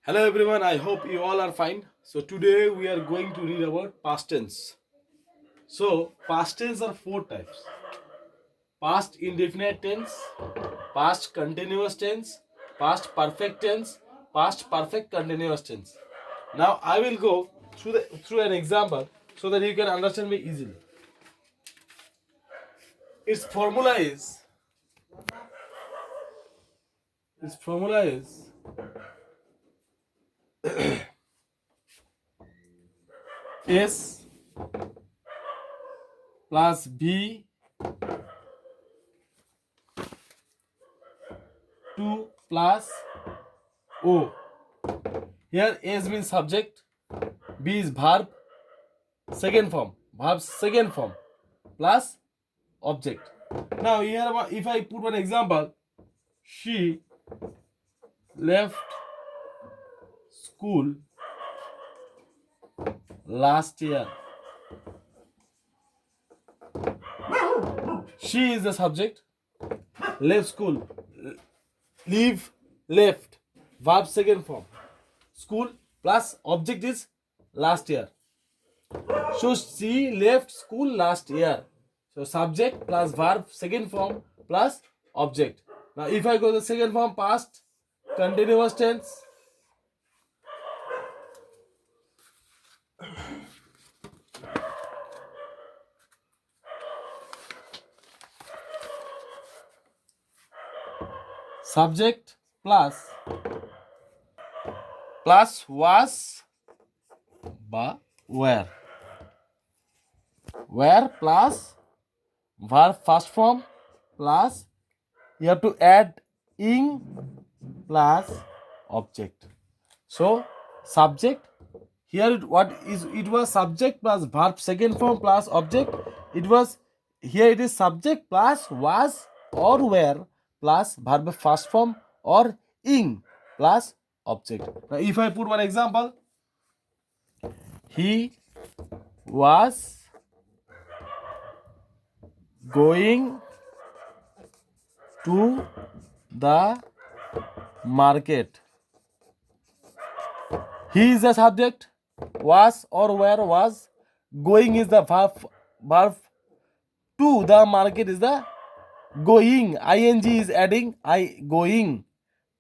Hello everyone, I hope you all are fine. So today we are going to read about past tense. So past tense are four types: past indefinite tense, past continuous tense, past perfect tense, past perfect continuous tense. Now I will go through an example so that you can understand me easily. Its formula is its formula is S plus B 2 plus O. Here S means subject, B is verb, second form, verb's second form, plus object. Now here if I put one example, she left school last year. She is the subject, left school, leave, left, verb second form, school plus object is last year. So she left school last year. So subject plus verb second form plus object. Now if I go the second form, past continuous tense, subject plus was ba where plus verb first form plus you have to add ing plus object. So subject here it was subject plus verb second form plus object. It is subject plus was or were plus verb first form or ing plus object. Now if I put one example, he was going to the market. He is the subject, was or where was, going is the verb, to the market is the going, ing is adding, going,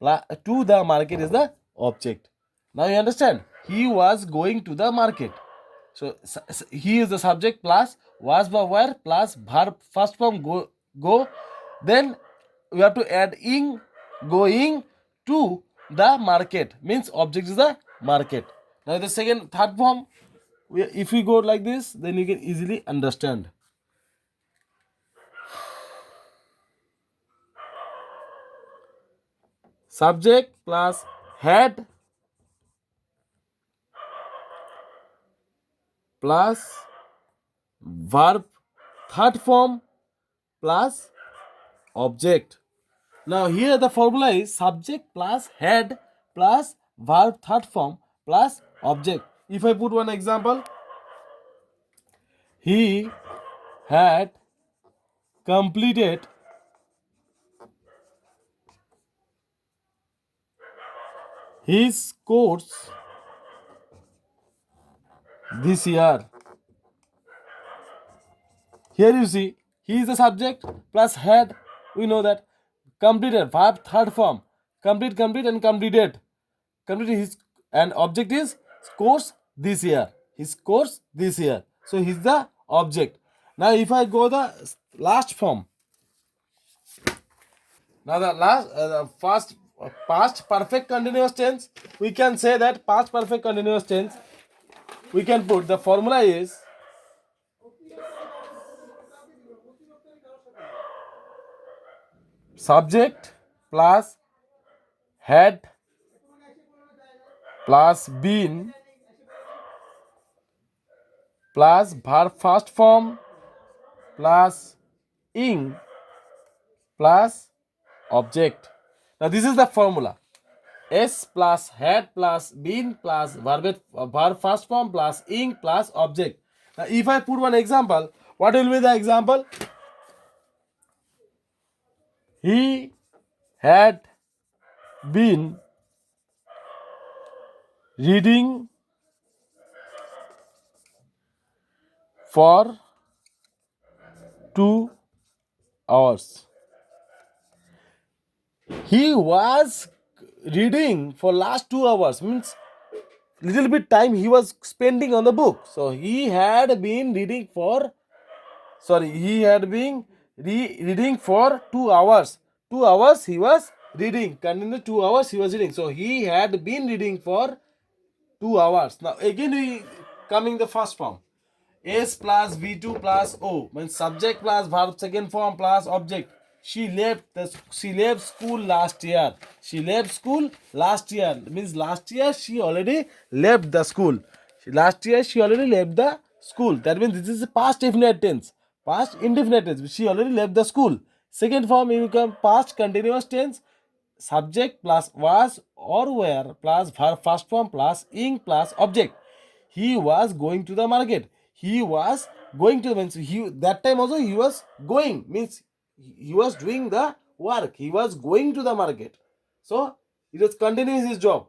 to the market is the object. Now you understand, he was going to the market. So he is the subject plus was by where plus verb first form go, then we have to add ing, going to the market means object is the market. Now the third form, if we go like this, then you can easily understand. Subject plus had plus verb third form plus object. Now here the formula is subject plus had plus verb third form plus object. If I put one example, he had completed his course this year. Here you see, he is the subject plus had, we know that, completed verb third form, complete and completed his, and object is course this year, his course this year. So he's the object. Now if I go the last form, now the first past perfect continuous tense, we can say that past perfect continuous tense, we can put the formula is subject plus had plus been plus verb first form plus ing plus object. Now this is the formula: S plus had plus been plus verb first form plus ing plus object. Now if I put one example, what will be the example? He had been reading for 2 hours. He was reading for last 2 hours, means little bit time he was spending on the book. So he had been reading for, sorry, he had been reading for 2 hours. 2 hours he was reading, continue 2 hours he was reading. So he had been reading for 2 hours. Now again we coming the first form. S plus V2 plus O means subject plus verb second form plus object. She left school last year. She left school last year. Means last year she already left the school. Last year she already left the school. That means this is past indefinite tense. Past indefinite tense. She already left the school. Second form you become past continuous tense. Subject plus was or were plus verb first form plus ing plus object. He was going to the market. He was going to, means he, that time also he was going, means he was doing the work. He was going to the market. So it was continuing his job.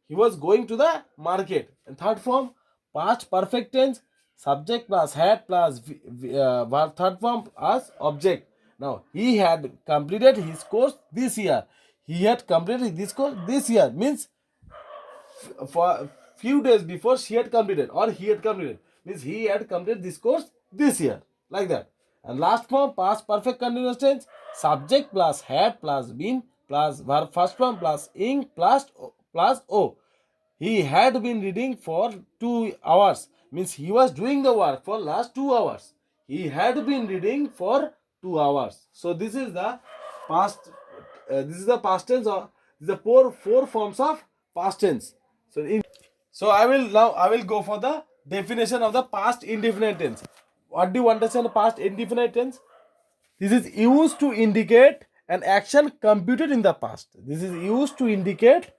He was going to the market. And third form, past perfect tense, subject plus had plus verb third form as object. Now he had completed his course this year. He had completed this course this year, means for few days before she had completed, or he had completed, means he had completed this course this year, like that. And last form, past perfect continuous tense, subject plus had plus been plus verb first form plus ing plus o. He had been reading for 2 hours, means he was doing the work for last 2 hours. He had been reading for 2 hours. So this is the past. This is the past tense. Or this is the four forms of past tense. So I will go for the definition of the past indefinite tense. What do you understand past indefinite tense? This is used to indicate an action computed in the past. This is used to indicate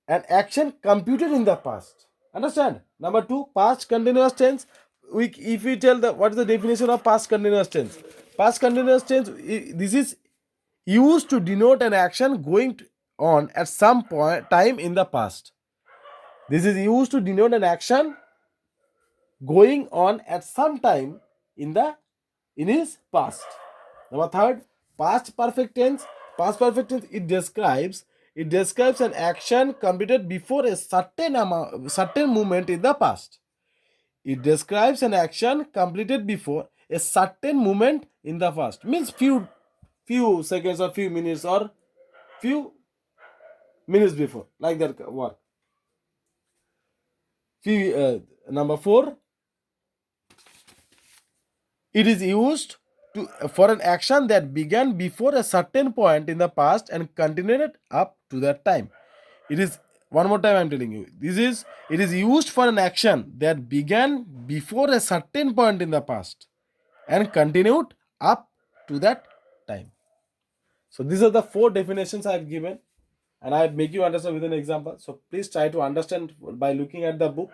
an action computed in the past. Understand? Number two, past continuous tense. If we tell the what is the definition of past continuous tense? Past continuous tense. This is used to denote an action on at some point time in the past. This is used to denote an action going on at some time in his past. Number third, past perfect tense. Past perfect tense, it describes an action completed before a certain moment in the past. It describes an action completed before a certain moment in the past. Means few seconds or few minutes or few minutes before, like that work. Number four, it is used for an action that began before a certain point in the past and continued up to that time. It is, one more time I'm telling you, it is used for an action that began before a certain point in the past and continued up to that time. So these are the four definitions I've given, and I make you understand with an example. So please try to understand by looking at the book.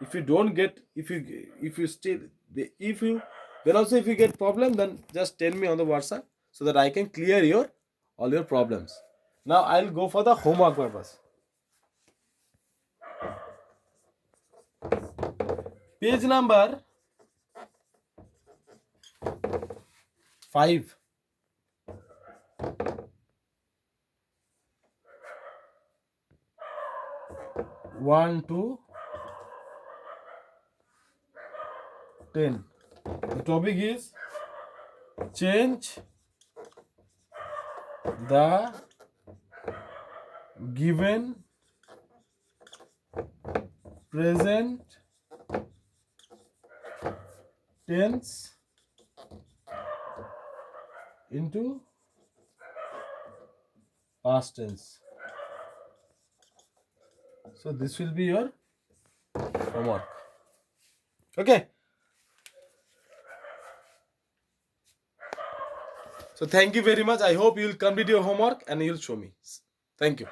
If you don't get, if you still, if you, then also if you get problem, then just tell me on the WhatsApp so that I can clear all your problems. Now I'll go for the homework purpose. Page number 5. One to 10. The topic is change the given present tense into past tense. So this will be your homework. Okay. So thank you very much. I hope you will complete your homework and you will show me. Thank you.